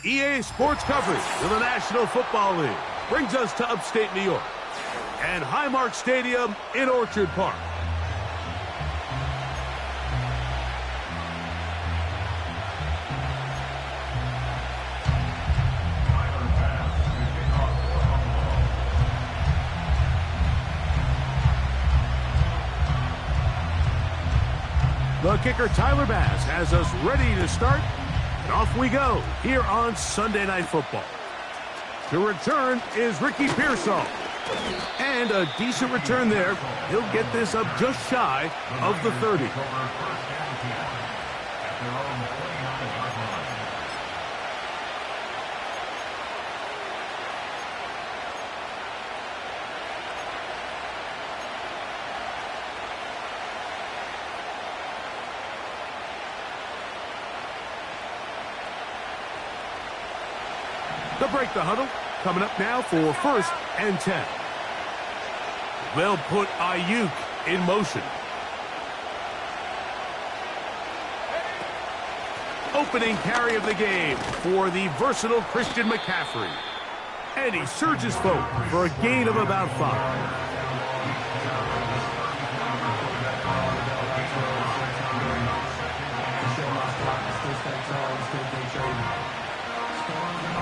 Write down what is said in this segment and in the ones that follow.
EA Sports coverage of the National Football League brings us to upstate New York and Highmark Stadium in Orchard Park. The kicker, Tyler Bass, has us ready to start. And off we go here on Sunday Night Football. To return is Ricky Pearsall. And a decent return there. He'll get this up just shy of the 30. To break the huddle, coming up now for 1st and 10. They'll put Ayuk in motion. Opening carry of the game for the versatile Christian McCaffrey. And he surges forward for a gain of about 5.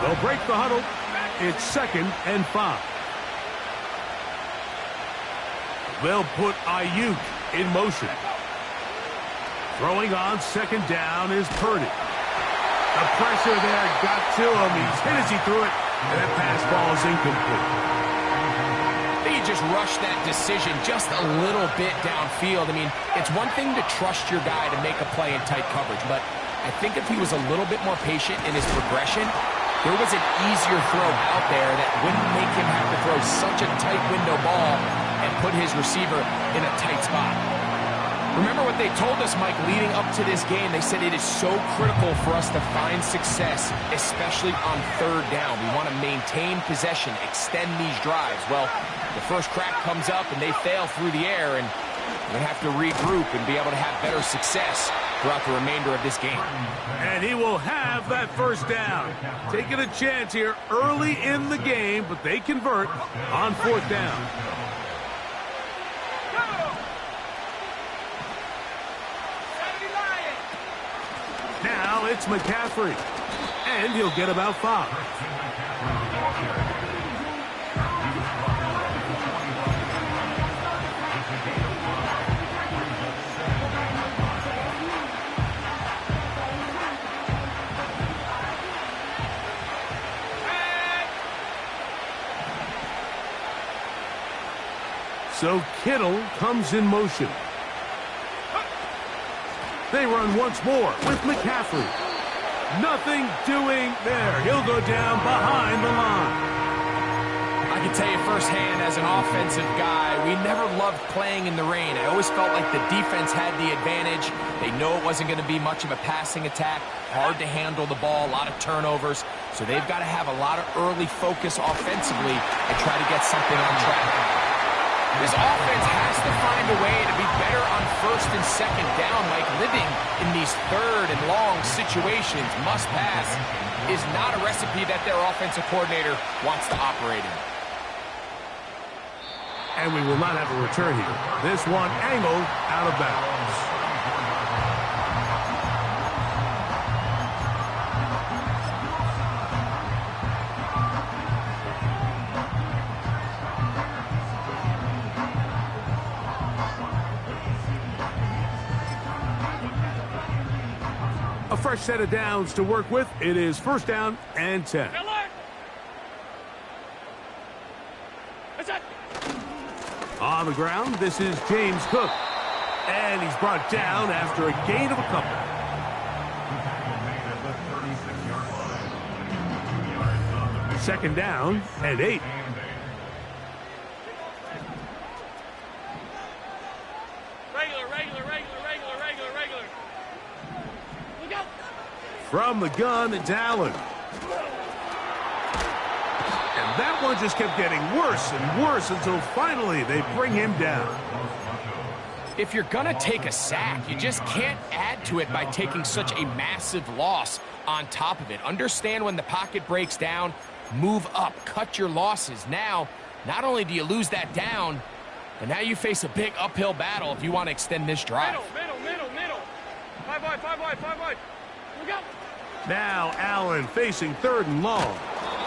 They'll break the huddle. It's 2nd and 5. They'll put Ayuk in motion. Throwing on 2nd down is Purdy. The pressure there got to him. He's hit as he threw it, and that pass ball is incomplete. He just rushed that decision just a little bit downfield. I mean, it's one thing to trust your guy to make a play in tight coverage, but I think if he was a little bit more patient in his progression, there was an easier throw out there that wouldn't make him have to throw such a tight window ball and put his receiver in a tight spot. Remember what they told us, Mike, leading up to this game. They said it is so critical for us to find success, especially on 3rd down. We want to maintain possession, extend these drives. Well, the first crack comes up and they fail through the air, and we're going to have to regroup and be able to have better success throughout the remainder of this game. And he will have that 1st down. Taking a chance here early in the game, but they convert on 4th down. Now it's McCaffrey, and he'll get about 5. So Kittle comes in motion. They run once more with McCaffrey. Nothing doing there. He'll go down behind the line. I can tell you firsthand as an offensive guy, we never loved playing in the rain. I always felt like the defense had the advantage. They know it wasn't going to be much of a passing attack, hard to handle the ball, a lot of turnovers. So they've got to have a lot of early focus offensively and try to get something on track. This offense has to find a way to be better on first and second down, like living in these third and long situations. Must pass is not a recipe that their offensive coordinator wants to operate in. And we will not have a return here. This one angled out of bounds. A fresh set of downs to work with. It is first down and 10. On the ground, this is James Cook. And he's brought down after a gain of a couple. Second down and 8. From the gun, it's Allen. And that one just kept getting worse and worse until finally they bring him down. If you're going to take a sack, you just can't add to it by taking such a massive loss on top of it. Understand when the pocket breaks down, move up, cut your losses. Now, not only do you lose that down, but now you face a big uphill battle if you want to extend this drive. Middle. 5 wide. Look out. Now Allen facing third and long.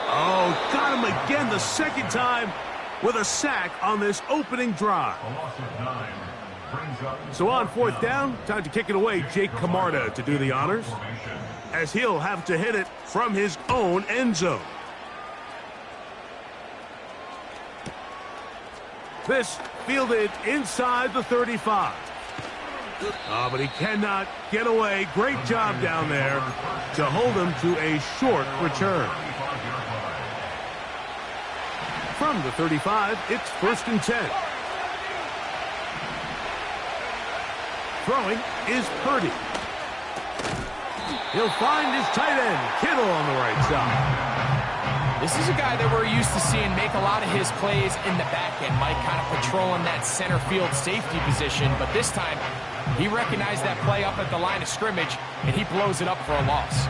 Oh, got him again the second time with a sack on this opening drive. So on fourth down, time to kick it away. Jake Camarda to do the honors, as he'll have to hit it from his own end zone. This fielded inside the 35. Oh, but he cannot get away. Great job down there to hold him to a short return. From the 35, it's first and 10. Throwing is Purdy. He'll find his tight end, Kittle, on the right side. This is a guy that we're used to seeing make a lot of his plays in the back end. Mike kind of patrolling that center field safety position, but this time he recognized that play up at the line of scrimmage, and he blows it up for a loss.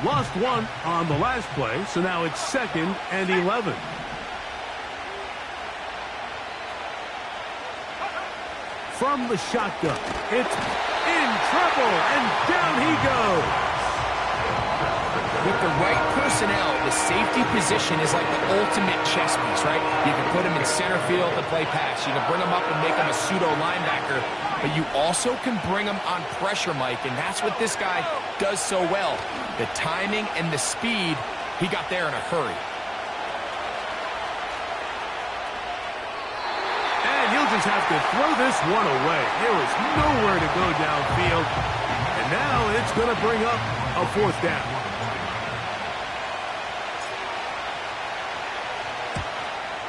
Lost one on the last play, so now it's second and 11. From the shotgun, it's in trouble, and down he goes. With the right personnel, the safety position is like the ultimate chess piece, right? You can put him in center field to play pass. You can bring him up and make him a pseudo linebacker, but you also can bring him on pressure, Mike, and that's what this guy does so well. The timing and the speed, he got there in a hurry. And he'll just have to throw this one away. There is nowhere to go downfield, and now it's going to bring up a fourth down.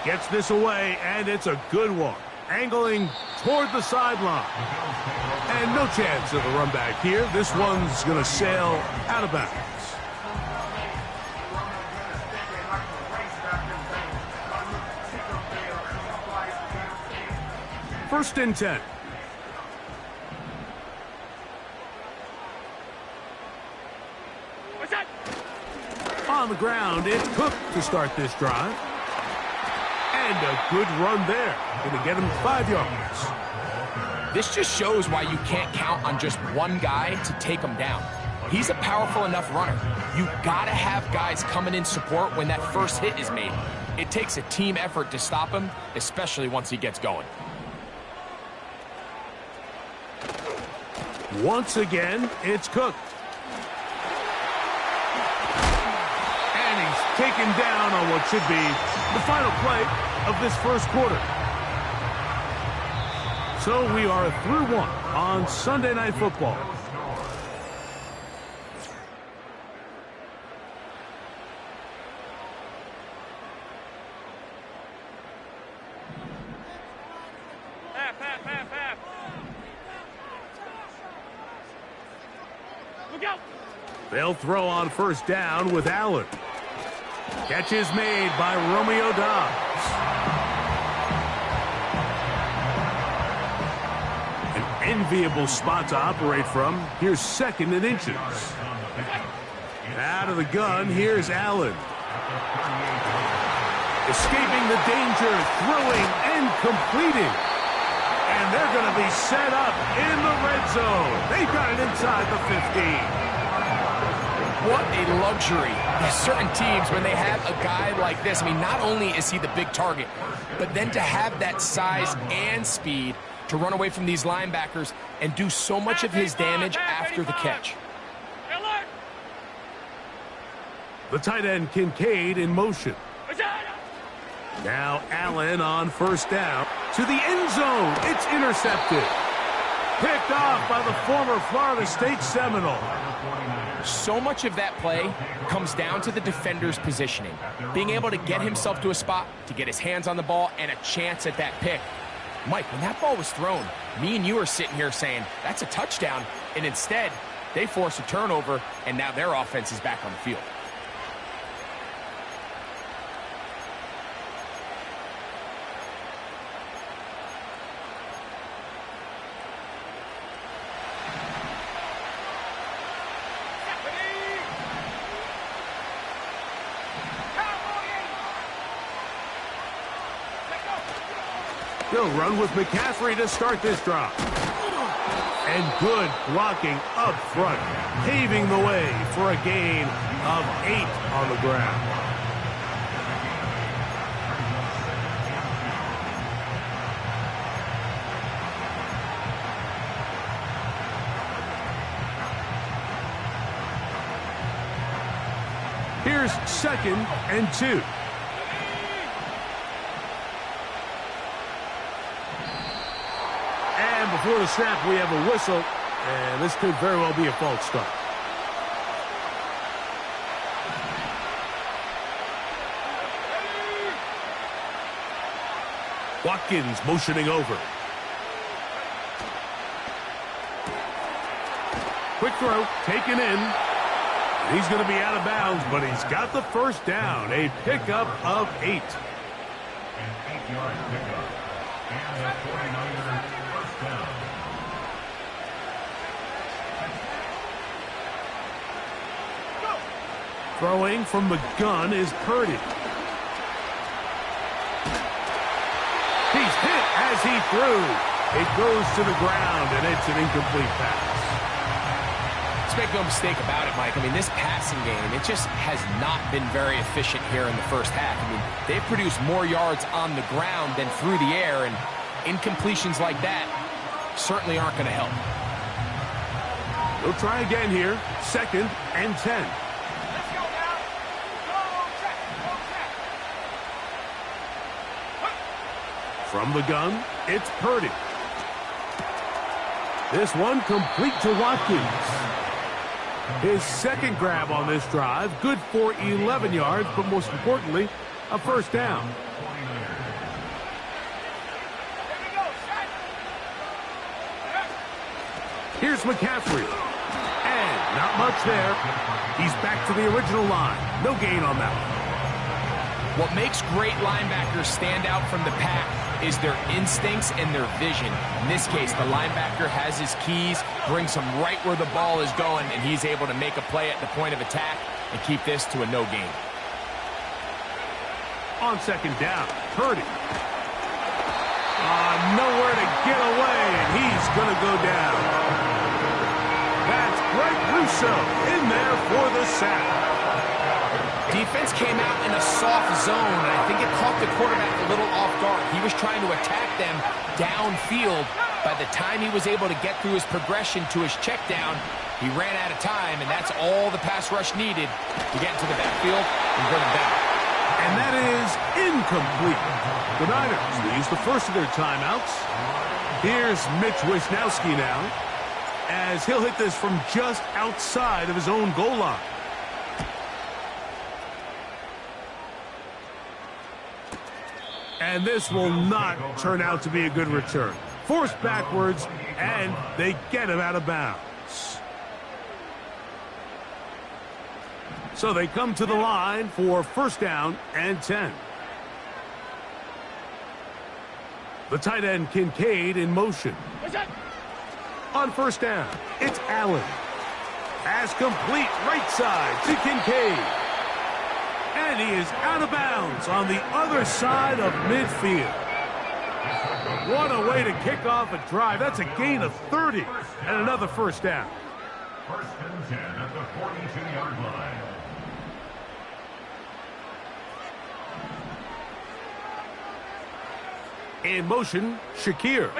Gets this away, and it's a good one. Angling toward the sideline. And no chance of a run back here. This one's going to sail out of bounds. First and 10. What's that? On the ground, it's Cook to start this drive. And a good run there. Going to get him 5 yards. This just shows why you can't count on just one guy to take him down. He's a powerful enough runner. You gotta have guys coming in support when that first hit is made. It takes a team effort to stop him, especially once he gets going. Once again, it's Cook. And he's taken down on what should be the final play of this first quarter. So we are through one on Sunday Night Football. Look out! They'll throw on first down with Allen. Catch is made by Romeo Doubs. An enviable spot to operate from. Here's second and inches. Out of the gun, here's Allen. Escaping the danger, throwing and completing. And they're going to be set up in the red zone. They've got it inside the 15. What a luxury. There's certain teams, when they have a guy like this, I mean, not only is he the big target, but then to have that size and speed to run away from these linebackers and do so much of his damage after the catch. The tight end Kincaid in motion. Now Allen on first down to the end zone. It's intercepted. Picked off by the former Florida State Seminole. So much of that play comes down to the defender's positioning. Being able to get himself to a spot, to get his hands on the ball, and a chance at that pick. Mike, when that ball was thrown, me and you are sitting here saying, that's a touchdown. And instead, they force a turnover, and now their offense is back on the field. They'll run with McCaffrey to start this drive. And good blocking up front, paving the way for a gain of 8 on the ground. Here's second and 2. Before the snap, we have a whistle, and this could very well be a false start. Watkins motioning over. Quick throw, taken in. He's going to be out of bounds, but he's got the first down. A pickup of 8. An 8-yard pickup. And a 49er first down. Throwing from the gun is Purdy. He's hit as he threw. It goes to the ground, and it's an incomplete pass. Let's make no mistake about it, Mike. I mean, this passing game, it just has not been very efficient here in the first half. I mean, they've produced more yards on the ground than through the air, and incompletions like that certainly aren't going to help. We'll try again here. Second and 10. From the gun, it's Purdy. This one complete to Watkins. His second grab on this drive, good for 11 yards, but most importantly, a first down. Here's McCaffrey. And not much there. He's back to the original line. No gain on that one. What makes great linebackers stand out from the pack is their instincts and their vision. In this case, the linebacker has his keys, brings him right where the ball is going, and he's able to make a play at the point of attack and keep this to a no gain. On second down, Purdy. Nowhere to get away, and he's going to go down. That's Greg Rousseau in there for the sack. Defense came out in a soft zone, and I think it caught the quarterback a little off guard. He was trying to attack them downfield. By the time he was able to get through his progression to his check down, he ran out of time, and that's all the pass rush needed to get into the backfield and bring him down. And that is incomplete. The Niners will use the first of their timeouts. Here's Mitch Wisnowski now, as he'll hit this from just outside of his own goal line. And this will not turn out to be a good return. Forced backwards, and they get him out of bounds. So they come to the line for first down and 10. The tight end Kincaid in motion. On first down, it's Allen. Pass complete right side to Kincaid. And he is out of bounds on the other side of midfield. What a way to kick off a drive. That's a gain of 30 and another first down. First and 10 at the 42-yard line. In motion, Shakir.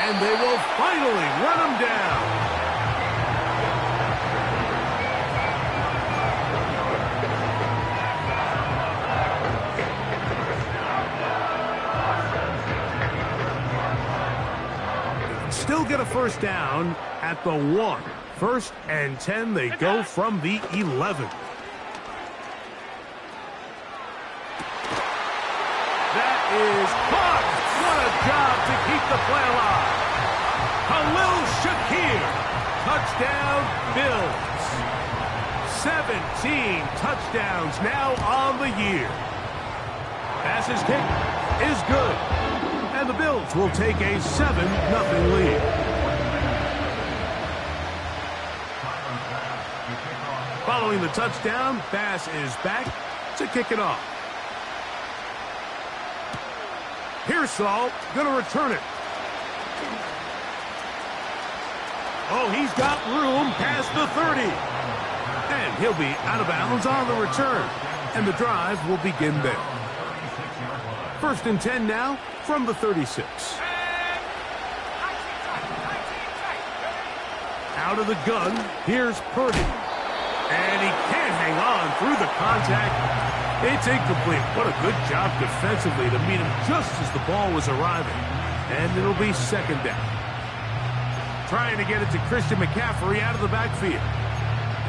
And they will finally run him down. Still get a first down at the 1. First and 10, they go from the 11. That is caught. What a job to keep the play alive. Khalil Shakir. Touchdown, Bills. 17 touchdowns now on the year. Passes kick is good. And the Bills will take a 7-0 lead. Following the touchdown, Bass is back to kick it off. Pearsall going to return it. Oh, he's got room past the 30. And he'll be out of bounds on the return. And the drive will begin there. First and 10 now from the 36. Out of the gun, here's Purdy. And he can't hang on through the contact. It's incomplete. What a good job defensively to meet him just as the ball was arriving. And it'll be second down. Trying to get it to Christian McCaffrey out of the backfield.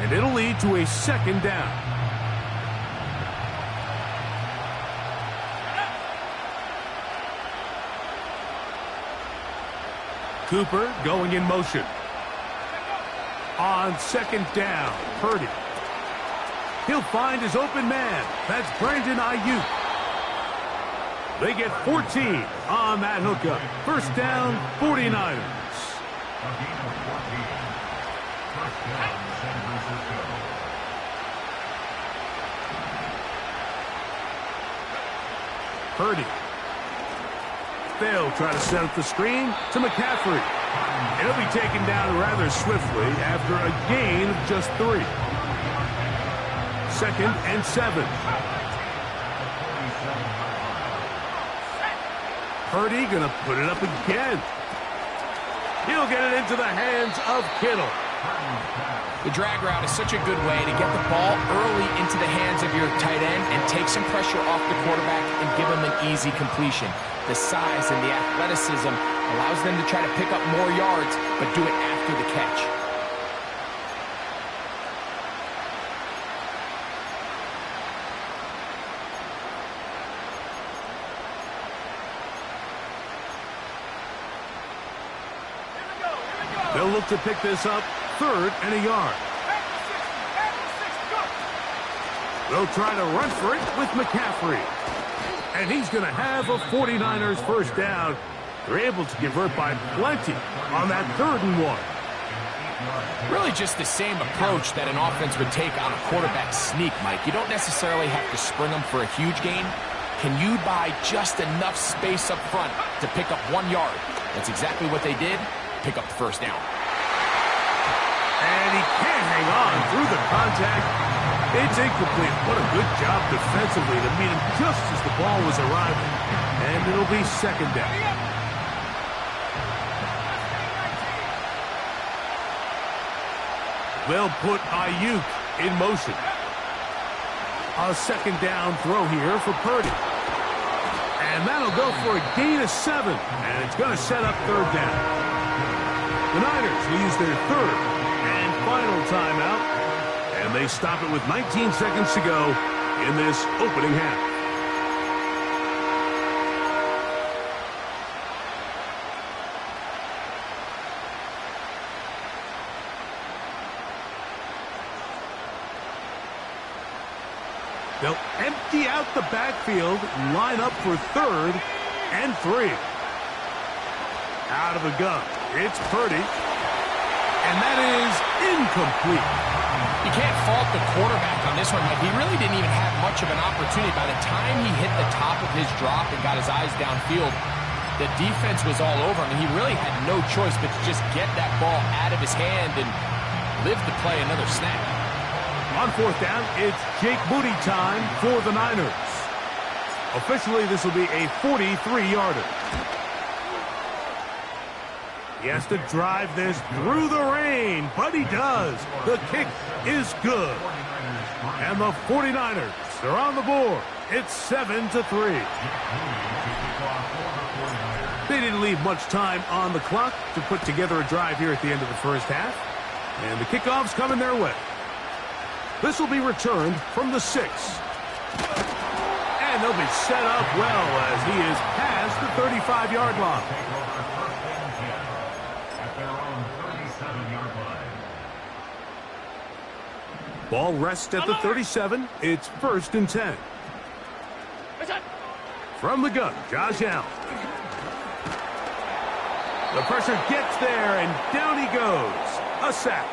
And it'll lead to a second down. Cooper going in motion. On second down, Purdy. He'll find his open man. That's Brandon Ayuk. They get 14 on that hookup. First down, 49ers. A gain of 14. First down, San Francisco. Purdy. They'll try to set up the screen to McCaffrey. It'll be taken down rather swiftly after a gain of just 3. Second and 7. Purdy going to put it up again. He'll get it into the hands of Kittle. The drag route is such a good way to get the ball early into the hands of your tight end and take some pressure off the quarterback and give him an easy completion. The size and the athleticism allows them to try to pick up more yards, but do it after the catch. They'll look to pick this up, 3rd and a yard. They'll try to run for it with McCaffrey. And he's going to have a 49ers first down. They're able to convert by plenty on that 3rd and 1. Really just the same approach that an offense would take on a quarterback sneak, Mike. You don't necessarily have to spring them for a huge gain. Can you buy just enough space up front to pick up 1 yard? That's exactly what they did. Pick up the first down. And he can't hang on through the contact. It's incomplete. What a good job defensively to meet him just as the ball was arriving. And it'll be second down. They'll put Ayuk in motion. A second down throw here for Purdy. And that'll go for a gain of 7. And it's going to set up 3rd down. The Niners will use their 3rd and final timeout. And they stop it with 19 seconds to go in this opening half. They'll empty out the backfield, line up for 3rd and 3. Out of the gun, it's Purdy. And that is incomplete. You can't fault the quarterback on this one, but he really didn't even have much of an opportunity. By the time he hit the top of his drop and got his eyes downfield, the defense was all over him, and he really had no choice but to just get that ball out of his hand and live to play another snap. On 4th down, it's Jake Moody time for the Niners. Officially, this will be a 43-yarder. He has to drive this through the rain, but he does. The kick is good. And the 49ers are on the board. It's 7-3. They didn't leave much time on the clock to put together a drive here at the end of the first half. And the kickoff's coming their way. This will be returned from the 6. And they'll be set up well as he is past the 35-yard line. Ball rests at the 37. It's 1st and 10. From the gun, Josh Allen. The pressure gets there, and down he goes. A sack.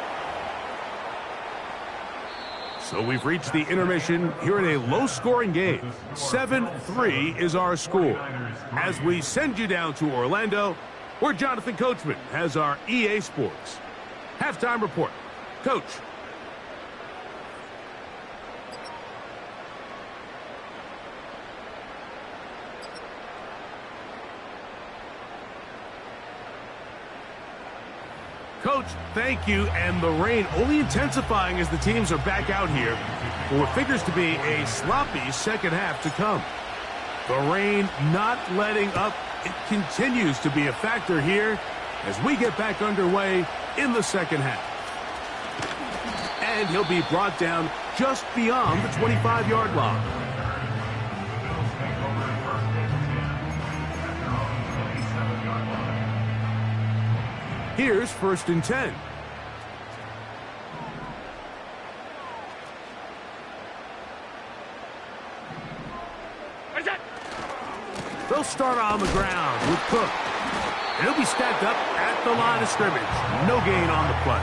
So we've reached the intermission here in a low-scoring game. 7-3 is our score. As we send you down to Orlando, where Jonathan Coachman has our EA Sports halftime report. Coach. Coach, thank you, and the rain only intensifying as the teams are back out here for what figures to be a sloppy second half to come. The rain not letting up. It continues to be a factor here as we get back underway in the second half. And he'll be brought down just beyond the 25-yard line. Here's 1st and 10. They'll start on the ground with Cook. And he'll be stacked up at the line of scrimmage. No gain on the play.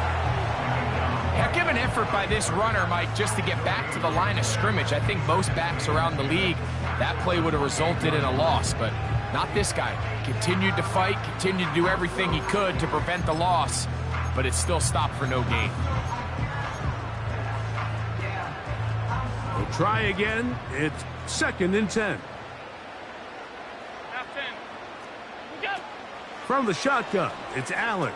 Heck of an effort by this runner, Mike, just to get back to the line of scrimmage. I think most backs around the league, that play would have resulted in a loss, but not this guy. Continued to fight, continued to do everything he could to prevent the loss, but it still stopped for no gain. We'll try again. It's 2nd and 10. Half 10. We go. From the shotgun, it's Allen.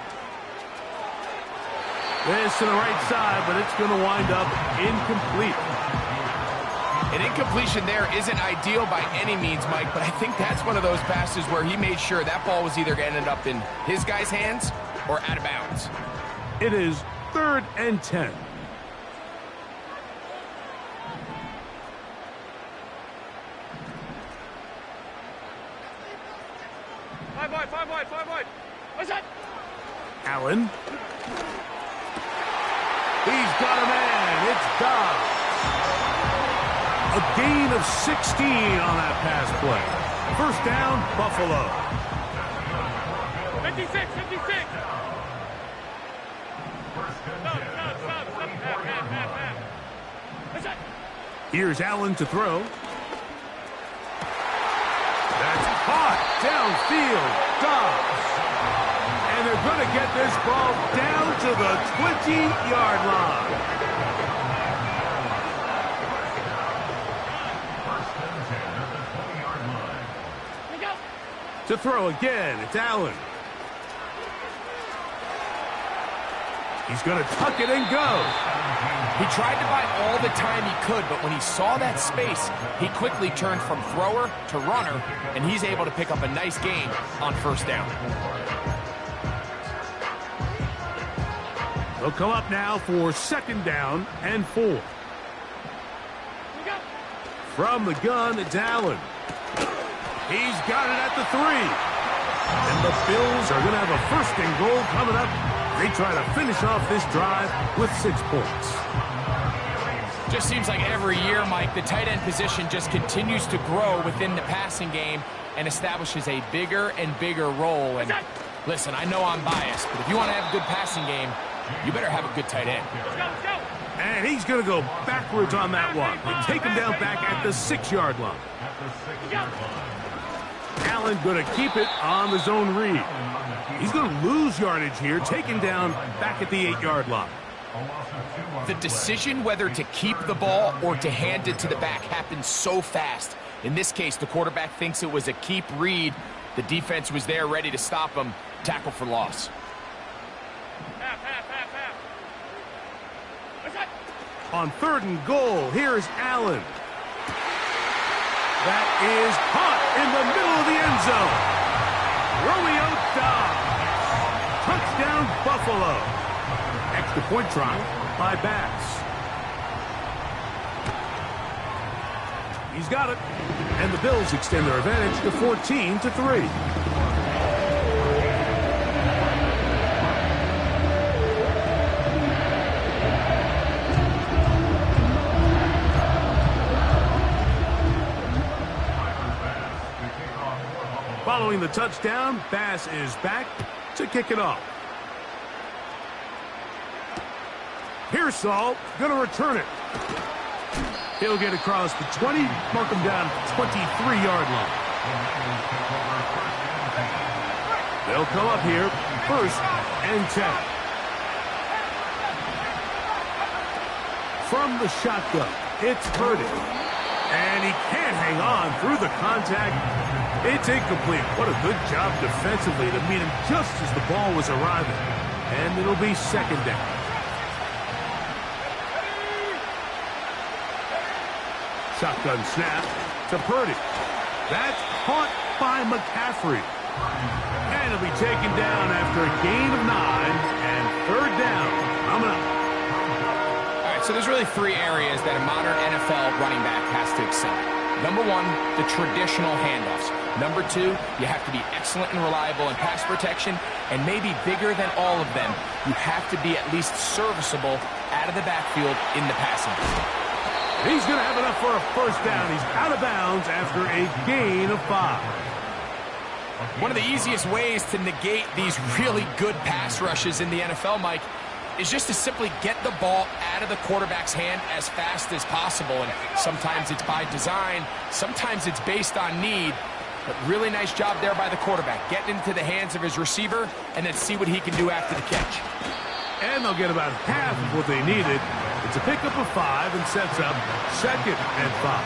This to the right side, but it's going to wind up incomplete. An incompletion there isn't ideal by any means, Mike, but I think that's one of those passes where he made sure that ball was either going to end up in his guy's hands or out of bounds. It is 3rd and 10. Five wide. What's that? Allen. He's got a man. It's Dobbs. A gain of 16 on that pass play. 1st down, Buffalo. 56. Stop. Half. What's that? Here's Allen to throw. That's caught downfield. Dobbs. And they're going to get this ball down to the 20-yard line. To throw again, it's Allen. He's going to tuck it and go. He tried to buy all the time he could, but when he saw that space, he quickly turned from thrower to runner, and he's able to pick up a nice gain on 1st down. They'll come up now for 2nd down and 4. We go. From the gun, it's Allen. He's got it at the 3. And the Bills are going to have a 1st and goal coming up. They try to finish off this drive with 6 points. Just seems like every year, Mike, the tight end position just continues to grow within the passing game and establishes a bigger and bigger role. And listen, I know I'm biased, but if you want to have a good passing game, you better have a good tight end. Let's go. And he's going to go backwards on that one. They take him down back at the 6-yard line. Allen going to keep it on the zone read. He's going to lose yardage here, taken down back at the 8-yard line. The decision whether to keep the ball or to hand it to the back happens so fast. In this case, the quarterback thinks it was a keep read. The defense was there ready to stop him. Tackle for loss. Half. What's that? On 3rd and goal, here's Allen. That is caught in the middle of the end zone. Romeo Doubs. Touchdown, Buffalo. Extra point try by Bass. He's got it. And the Bills extend their advantage to 14-3. Following the touchdown, Bass is back to kick it off. Pearsall going to return it. He'll get across the 20, mark him down 23-yard line. They'll come up here, 1st and 10. From the shotgun, it's Purdy. And he can't hang on through the contact. It's incomplete. What a good job defensively to meet him just as the ball was arriving. And it'll be 2nd down. Shotgun snap to Purdy. That's caught by McCaffrey. And he'll be taken down after a gain of 9 and 3rd down coming up. All right, so there's really 3 areas that a modern NFL running back has to excel. Number 1, the traditional handoffs. Number 2, you have to be excellent and reliable in pass protection. And maybe bigger than all of them, you have to be at least serviceable out of the backfield in the passing game. He's going to have enough for a 1st down. He's out of bounds after a gain of 5. One of the easiest ways to negate these really good pass rushes in the NFL, Mike, is just to simply get the ball out of the quarterback's hand as fast as possible. And sometimes it's by design, sometimes it's based on need. But really nice job there by the quarterback, getting into the hands of his receiver and then see what he can do after the catch. And they'll get about half of what they needed. It's a pickup of 5 and sets up 2nd and 5.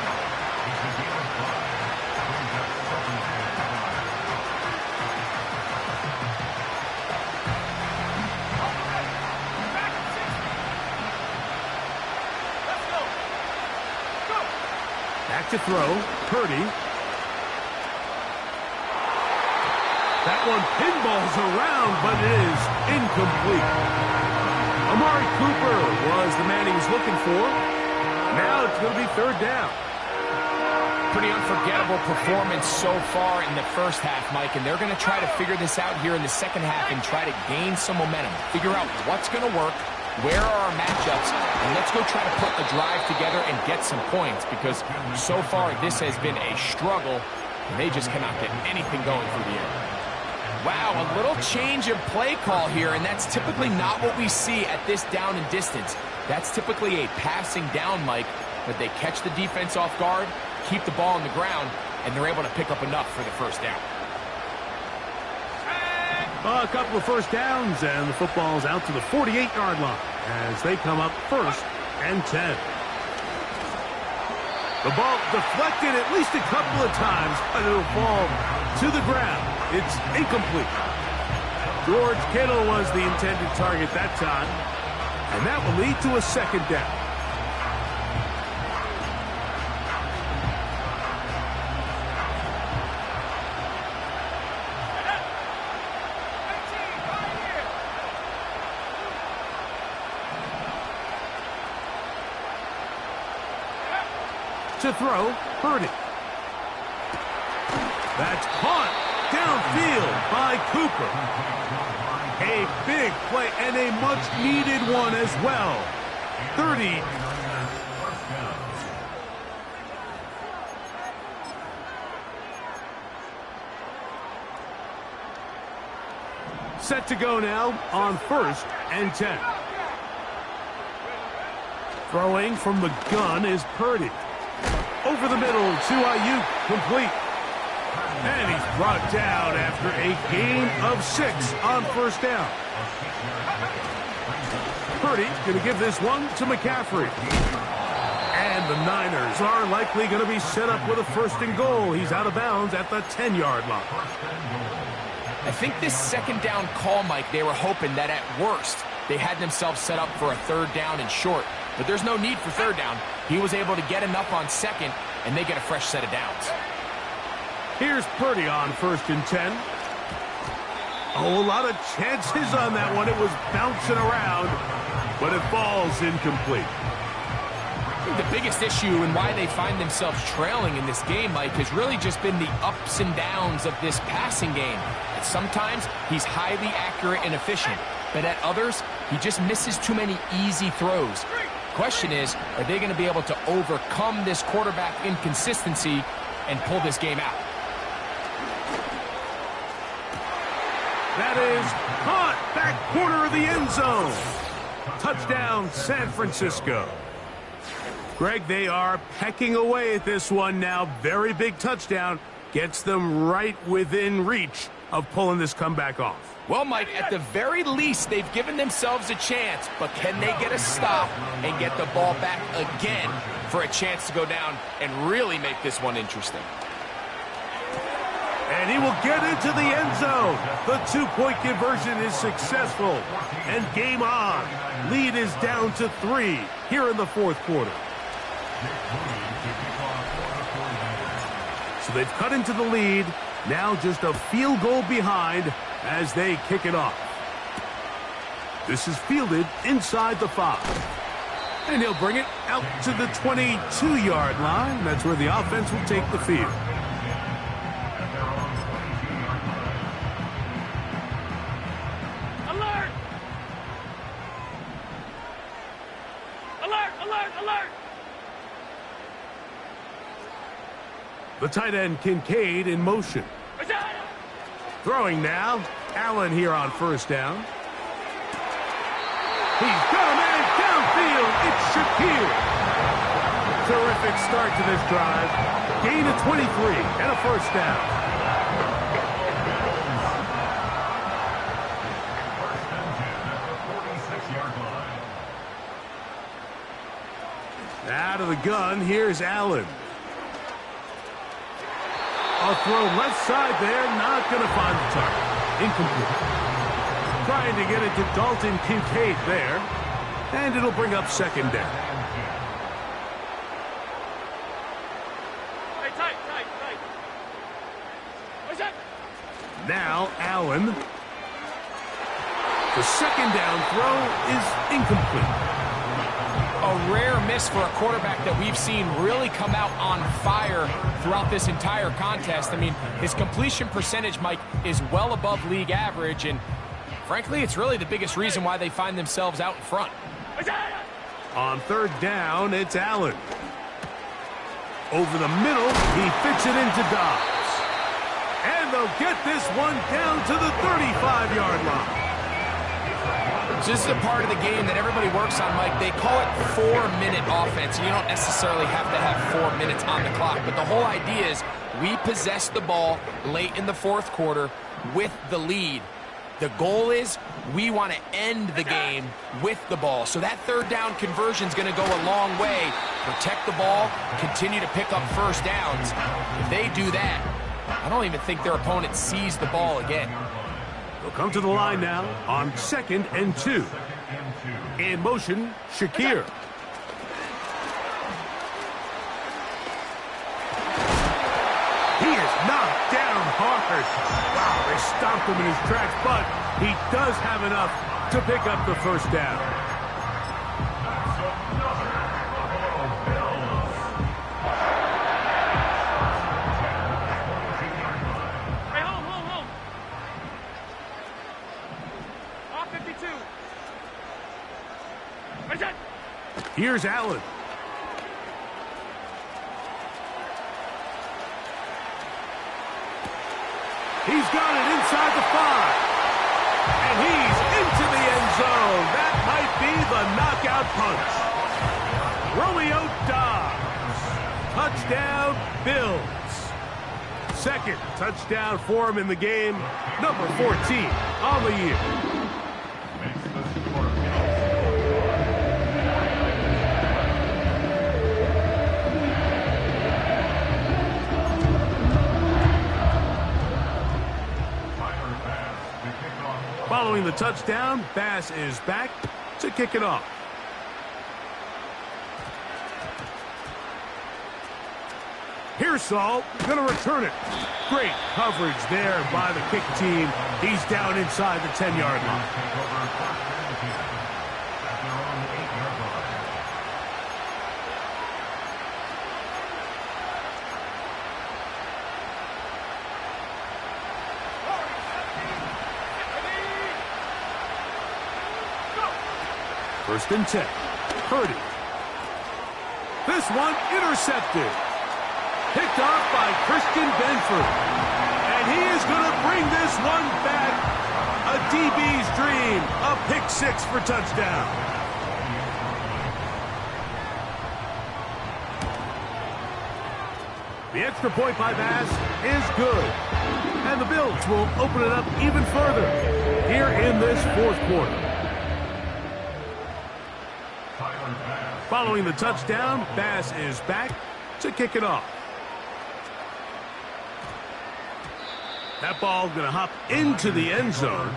Back to throw, Purdy. That one pinballs around, but it is incomplete. Amari Cooper was the man he was looking for. Now it's going to be 3rd down. Pretty unforgettable performance so far in the first half, Mike, and they're going to try to figure this out here in the second half and try to gain some momentum. Figure out what's going to work, where are our matchups, and let's go try to put a drive together and get some points because so far this has been a struggle, and they just cannot get anything going through the air. Wow, a little change of play call here, and that's typically not what we see at this down and distance. That's typically a passing down, Mike, but they catch the defense off guard, keep the ball on the ground, and they're able to pick up enough for the 1st down. A couple of 1st downs, and the football's out to the 48-yard line as they come up 1st and 10. The ball deflected at least a couple of times, but it'll fall to the ground. It's incomplete. George Kittle was the intended target that time, and that will lead to a 2nd down. To throw, Purdy. That's caught downfield by Cooper. A big play and a much-needed one as well. 30 Set to go now on 1st and 10. Throwing from the gun is Purdy. Over the middle to Ayuk, complete. And he's brought down after a gain of 6 on 1st down. Purdy going to give this one to McCaffrey. And the Niners are likely going to be set up with a 1st and goal. He's out of bounds at the 10-yard line. I think this 2nd down call, Mike, they were hoping that at worst they had themselves set up for a 3rd down and short. But there's no need for 3rd down. He was able to get enough on 2nd, and they get a fresh set of downs. Here's Purdy on 1st and 10. Oh, a lot of chances on that one. It was bouncing around, but it falls incomplete. The biggest issue and why they find themselves trailing in this game, Mike, has really just been the ups and downs of this passing game. And sometimes he's highly accurate and efficient, but at others, he just misses too many easy throws. Question is, are they going to be able to overcome this quarterback inconsistency and pull this game out? That is caught, back corner of the end zone. Touchdown, San Francisco. Greg, they are pecking away at this one now. Very big touchdown. Gets them right within reach of pulling this comeback off. Well, Mike, at the very least, they've given themselves a chance, but can they get a stop and get the ball back again for a chance to go down and really make this one interesting? And he will get into the end zone. The 2-point conversion is successful. And game on. Lead is down to 3 here in the 4th quarter. So they've cut into the lead. Now just a field goal behind as they kick it off. This is fielded inside the 5. And he'll bring it out to the 22-yard line. That's where the offense will take the field. Alert! Alert! Alert! Alert! The tight end Kincaid in motion. Throwing now. Allen here on 1st down. He's got a man downfield. It's Shakir. Terrific start to this drive. Gain of 23 and a 1st down. Out of the gun, here's Allen. A throw left side there, not going to find the target. Incomplete. Trying to get it to Dalton Kincaid there. And it'll bring up 2nd down. Hey, tight. What's that? Now Allen. The 2nd down throw is incomplete. A rare miss for a quarterback that we've seen really come out on fire throughout this entire contest. I mean, his completion percentage, Mike, is well above league average, and frankly, it's really the biggest reason why they find themselves out in front. On 3rd down, it's Allen. Over the middle, he fits it into Dobbs. And they'll get this one down to the 35-yard line. So this is a part of the game that everybody works on, Mike. They call it 4-minute offense. You don't necessarily have to have 4 minutes on the clock, but the whole idea is we possess the ball late in the 4th quarter with the lead. The goal is we want to end the game with the ball. So that 3rd down conversion is going to go a long way. Protect the ball, continue to pick up 1st downs. If they do that, I don't even think their opponent sees the ball again. They'll come to the line now on 2nd and 2. In motion, Shakir. He is knocked down hard. Wow, they stopped him in his tracks, but he does have enough to pick up the 1st down. Hey, hold. Off 52. Where's that? Here's Allen. He's got it inside the 5. he's into the end zone. That might be the knockout punch. Romeo Doubs. Touchdown, Bills. Second touchdown for him in the game. Number 14 on the year. Makes the score. Following the touchdown, Bass is back to kick it off. Pearsall going to return it. Great coverage there by the kick team. He's down inside the 10-yard line. First and 10. Purdy. This one intercepted. Picked off by Christian Benford. And he is going to bring this one back. A DB's dream. A pick six for touchdown. The extra point by Bass is good. And the Bills will open it up even further here in this fourth quarter. Following the touchdown, Bass is back to kick it off. That ball going to hop into the end zone.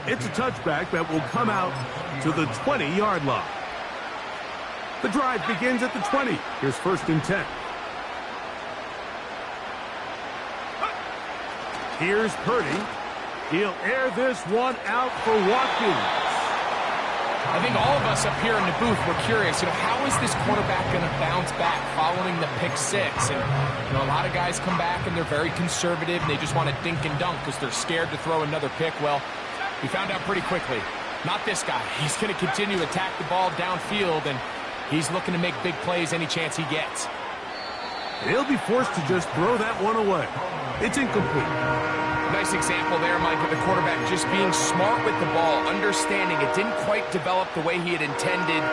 It's a touchback that will come out to the 20-yard line. The drive begins at the 20. Here's first and 10. Here's Purdy. He'll air this one out for Watkins. I think all of us up here in the booth were curious, how is this quarterback going to bounce back following the pick six? And, a lot of guys come back and they're very conservative and they just want to dink and dunk because they're scared to throw another pick. Well, we found out pretty quickly. Not this guy. He's going to continue to attack the ball downfield and he's looking to make big plays any chance he gets. He'll be forced to just throw that one away. It's incomplete. Nice example there, Mike, of the quarterback just being smart with the ball, understanding it didn't quite develop the way he had intended.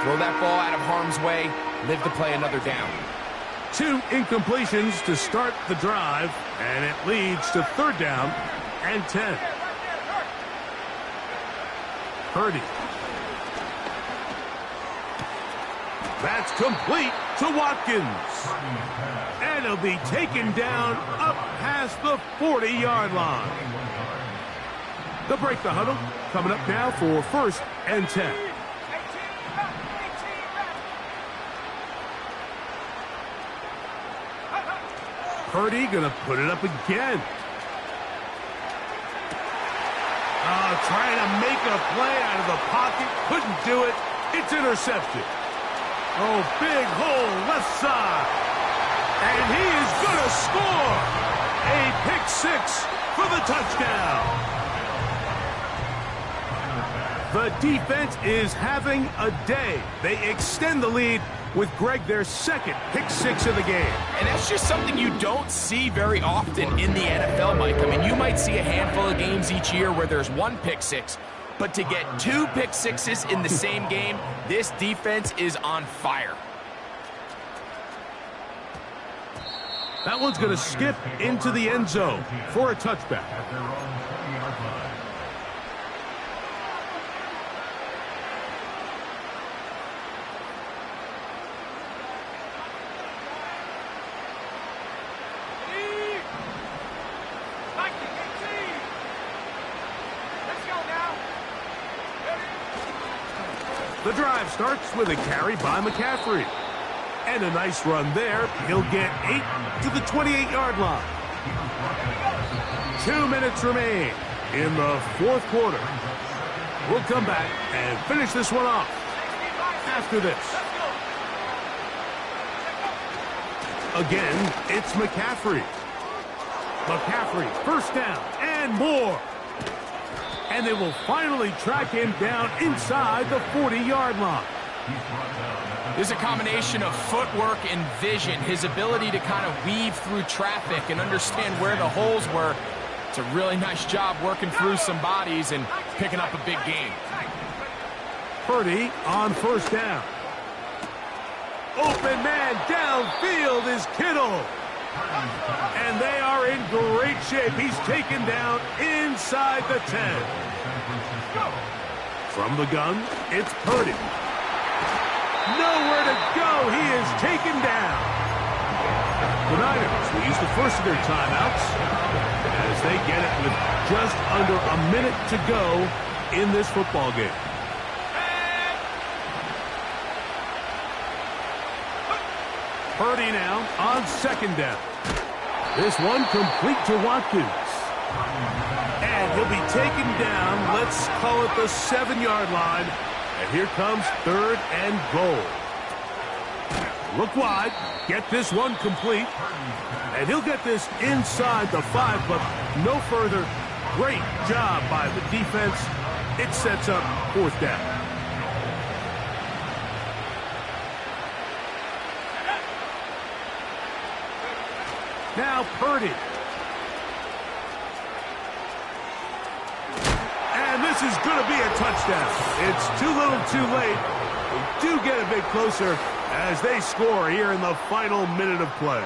Throw that ball out of harm's way, live to play another down. 2 incompletions to start the drive, and it leads to third down and 10. Purdy. That's complete to Watkins. And he'll be taken down up past the 40-yard line. They'll break the huddle. Coming up now for first and 10. Purdy going to put it up again. Trying to make a play out of the pocket. Couldn't do it. It's intercepted. Oh, big hole left side. And he is going to score. A pick six for the touchdown. The defense is having a day. They extend the lead with Greg, their second pick six of the game. And that's just something you don't see very often in the NFL, Mike. I mean, you might see a handful of games each year where there's one pick six, but to get 2 pick sixes in the same game, this defense is on fire. That one's going to skip into the end zone for a touchback. The drive starts with a carry by McCaffrey. And a nice run there. He'll get 8 to the 28-yard line. 2 minutes remain in the fourth quarter. We'll come back and finish this one off after this. Again, it's McCaffrey. McCaffrey, first down and more. And they will finally track him down inside the 40-yard line. There's a combination of footwork and vision, his ability to kind of weave through traffic and understand where the holes were. It's a really nice job working through some bodies and picking up a big gain. Purdy on first down. Open man downfield is Kittle. And they are in great shape. He's taken down inside the 10. From the gun, it's Purdy. Nowhere to go. He is taken down. The Niners will use the first of their timeouts as they get it with just under a minute to go in this football game. Purdy now on second down. This one complete to Watkins. And he'll be taken down, let's call it the 7-yard line. And here comes third and goal. Look wide, get this one complete. And he'll get this inside the 5, but no further. Great job by the defense. It sets up fourth down. Now Purdy. And this is going to be a touchdown. It's too little too late. We do get a bit closer as they score here in the final minute of play.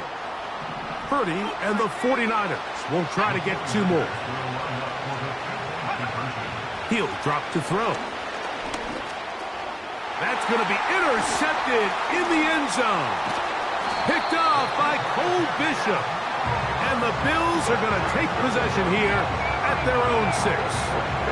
Purdy and the 49ers will try to get two more. He'll drop to throw. That's going to be intercepted in the end zone. Picked off by Cole Bishop. And the Bills are going to take possession here at their own 6.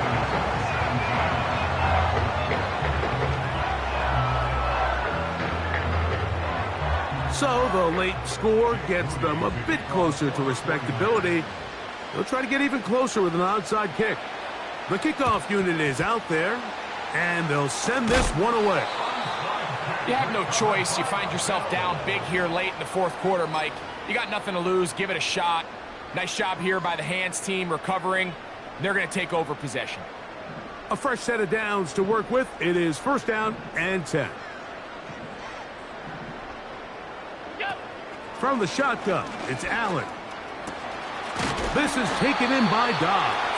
So the late score gets them a bit closer to respectability. They'll try to get even closer with an onside kick. The kickoff unit is out there, and they'll send this one away. You have no choice. You find yourself down big here late in the fourth quarter, Mike. You got nothing to lose. Give it a shot. Nice job here by the hands team recovering. They're going to take over possession. A fresh set of downs to work with. It is first down and 10. From the shotgun, it's Allen. This is taken in by Dobbs.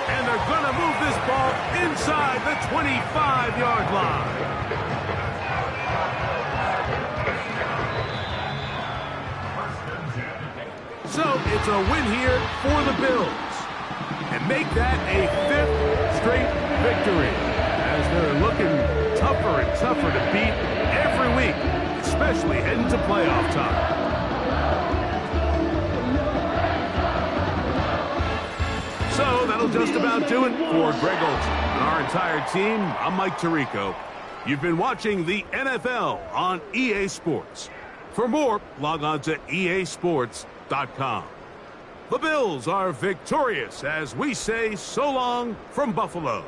And they're going to move this ball inside the 25-yard line. So it's a win here for the Bills. And make that a 5th straight victory. As they're looking tougher and tougher to beat every week, especially heading to playoff time. So that'll just about do it for Greg Olsen and our entire team. I'm Mike Tirico. You've been watching the NFL on EA Sports. For more, log on to easports.com. The Bills are victorious as we say so long from Buffalo.